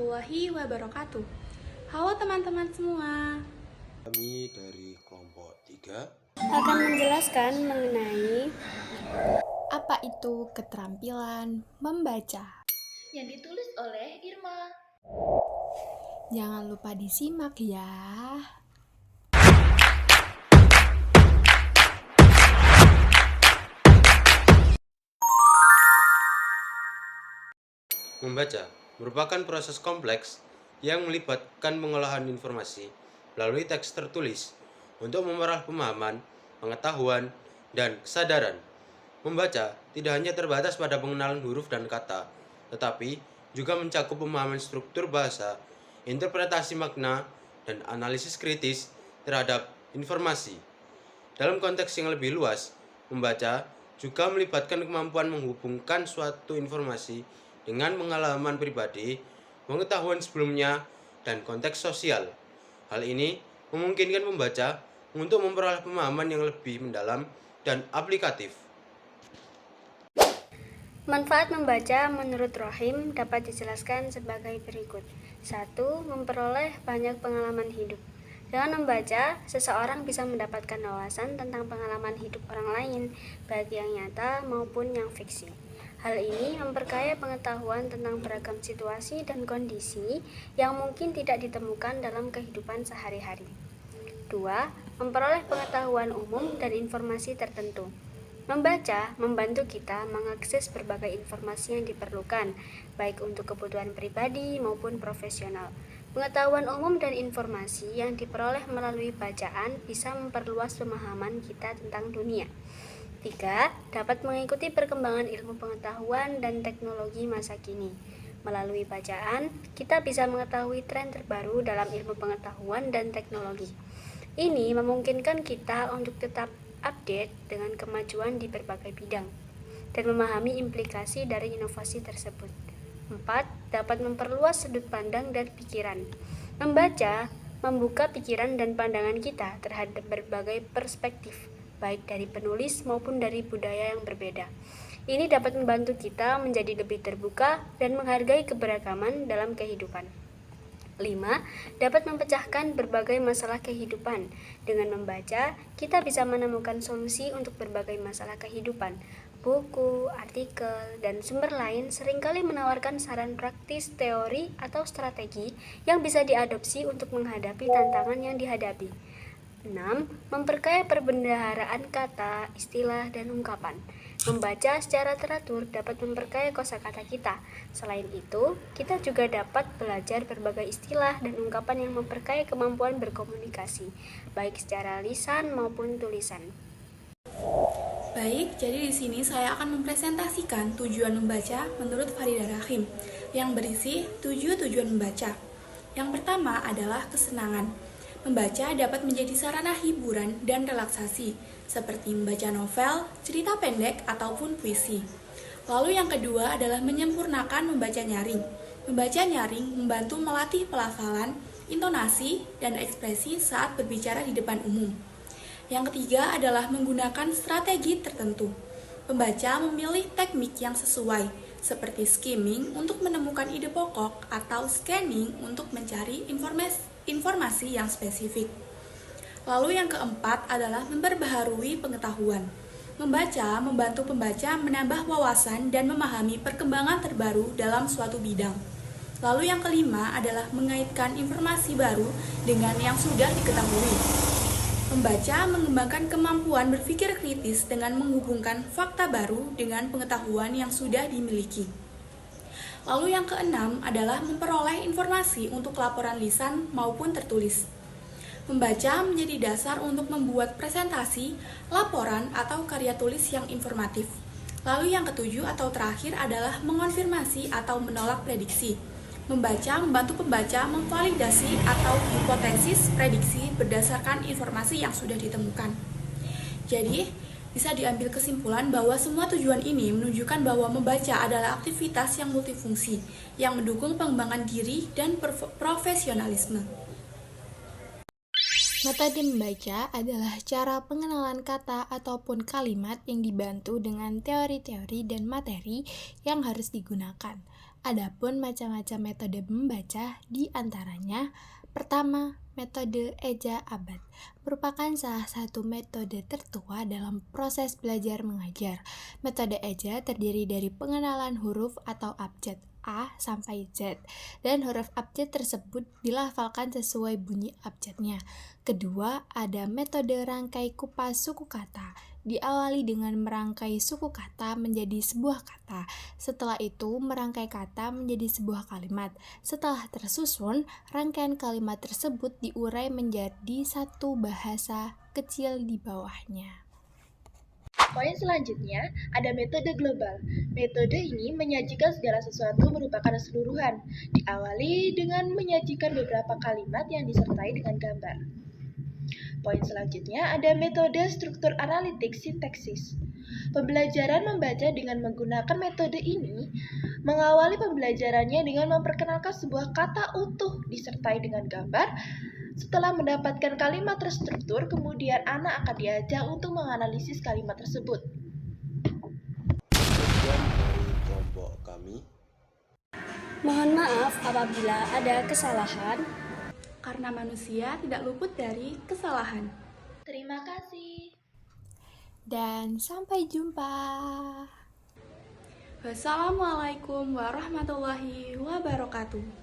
warahmatullahi wabarakatuh. Halo teman-teman semua. Kami dari kelompok 3 akan menjelaskan mengenai Apa itu keterampilan membaca? yang ditulis oleh Irma. Jangan lupa disimak ya. Membaca merupakan proses kompleks yang melibatkan pengolahan informasi melalui teks tertulis untuk memperoleh pemahaman, pengetahuan, dan kesadaran. Membaca tidak hanya terbatas pada pengenalan huruf dan kata, tetapi juga mencakup pemahaman struktur bahasa, interpretasi makna, dan analisis kritis terhadap informasi. Dalam konteks yang lebih luas, membaca juga melibatkan kemampuan menghubungkan suatu informasi dengan pengalaman pribadi, pengetahuan sebelumnya, dan konteks sosial. Hal ini memungkinkan membaca untuk memperoleh pemahaman yang lebih mendalam dan aplikatif. manfaat membaca menurut Rohim dapat dijelaskan sebagai berikut. 1. Memperoleh banyak pengalaman hidup. Dengan membaca, seseorang bisa mendapatkan wawasan tentang pengalaman hidup orang lain, baik yang nyata maupun yang fiksi. Hal ini memperkaya pengetahuan tentang beragam situasi dan kondisi yang mungkin tidak ditemukan dalam kehidupan sehari-hari. 2. Memperoleh pengetahuan umum dan informasi tertentu. Membaca membantu kita mengakses berbagai informasi yang diperlukan, baik untuk kebutuhan pribadi maupun profesional. Pengetahuan umum dan informasi yang diperoleh melalui bacaan bisa memperluas pemahaman kita tentang dunia. 3. Dapat mengikuti perkembangan ilmu pengetahuan dan teknologi masa kini. Melalui bacaan, kita bisa mengetahui tren terbaru dalam ilmu pengetahuan dan teknologi. Ini memungkinkan kita untuk tetap update dengan kemajuan di berbagai bidang dan memahami implikasi dari inovasi tersebut. 4. Dapat memperluas sudut pandang dan pikiran. Membaca membuka pikiran dan pandangan kita terhadap berbagai perspektif, baik dari penulis maupun dari budaya yang berbeda. Ini dapat membantu kita menjadi lebih terbuka dan menghargai keberagaman dalam kehidupan. 5. Dapat memecahkan berbagai masalah kehidupan. Dengan membaca, kita bisa menemukan solusi untuk berbagai masalah kehidupan. Buku, artikel, dan sumber lain seringkali menawarkan saran praktis, teori, atau strategi yang bisa diadopsi untuk menghadapi tantangan yang dihadapi. 6. Memperkaya perbendaharaan kata, istilah, dan ungkapan. Membaca secara teratur dapat memperkaya kosakata kita. Selain itu, kita juga dapat belajar berbagai istilah dan ungkapan yang memperkaya kemampuan berkomunikasi, baik secara lisan maupun tulisan. Baik, jadi di sini saya akan mempresentasikan tujuan membaca menurut Faridah Rahim yang berisi 7 tujuan membaca. Yang pertama adalah kesenangan. Membaca dapat menjadi sarana hiburan dan relaksasi, seperti membaca novel, cerita pendek, ataupun puisi. Lalu yang kedua adalah menyempurnakan membaca nyaring. Membaca nyaring membantu melatih pelafalan, intonasi, dan ekspresi saat berbicara di depan umum. Yang ketiga adalah menggunakan strategi tertentu. Pembaca memilih teknik yang sesuai, seperti skimming untuk menemukan ide pokok atau scanning untuk mencari informasi yang spesifik. Lalu yang keempat adalah memperbaharui pengetahuan. Membaca membantu pembaca menambah wawasan dan memahami perkembangan terbaru dalam suatu bidang. Lalu yang kelima adalah mengaitkan informasi baru dengan yang sudah diketahui. Membaca mengembangkan kemampuan berpikir kritis dengan menghubungkan fakta baru dengan pengetahuan yang sudah dimiliki. Lalu yang keenam adalah memperoleh informasi untuk laporan lisan maupun tertulis. Membaca menjadi dasar untuk membuat presentasi, laporan, atau karya tulis yang informatif. Lalu yang ketujuh atau terakhir adalah mengonfirmasi atau menolak prediksi. Membaca membantu pembaca memvalidasi atau hipotesis prediksi berdasarkan informasi yang sudah ditemukan. Jadi, bisa diambil kesimpulan bahwa semua tujuan ini menunjukkan bahwa membaca adalah aktivitas yang multifungsi, yang mendukung pengembangan diri dan profesionalisme. Metode membaca adalah cara pengenalan kata ataupun kalimat yang dibantu dengan teori-teori dan materi yang harus digunakan. Adapun macam-macam metode membaca di antaranya, pertama, metode eja abad merupakan salah satu metode tertua dalam proses belajar mengajar. Metode eja terdiri dari pengenalan huruf atau abjad A sampai Z, dan huruf abjad tersebut dilafalkan sesuai bunyi abjadnya. Kedua, ada metode rangkai kupas suku kata, diawali dengan merangkai suku kata menjadi sebuah kata. Setelah itu, merangkai kata menjadi sebuah kalimat. Setelah tersusun, rangkaian kalimat tersebut diurai menjadi satu bahasa kecil di bawahnya. Poin selanjutnya, ada metode global. Metode ini menyajikan segala sesuatu merupakan keseluruhan, diawali dengan menyajikan beberapa kalimat yang disertai dengan gambar. Poin selanjutnya ada metode struktur analitik sintaksis. Pembelajaran membaca dengan menggunakan metode ini mengawali pembelajarannya dengan memperkenalkan sebuah kata utuh disertai dengan gambar. Setelah mendapatkan kalimat terstruktur, kemudian anak akan diajak untuk menganalisis kalimat tersebut. Sekian dari kelompok kami. Mohon maaf apabila ada kesalahan. Karena manusia tidak luput dari kesalahan. Terima kasih. Dan sampai jumpa. Wassalamualaikum warahmatullahi wabarakatuh.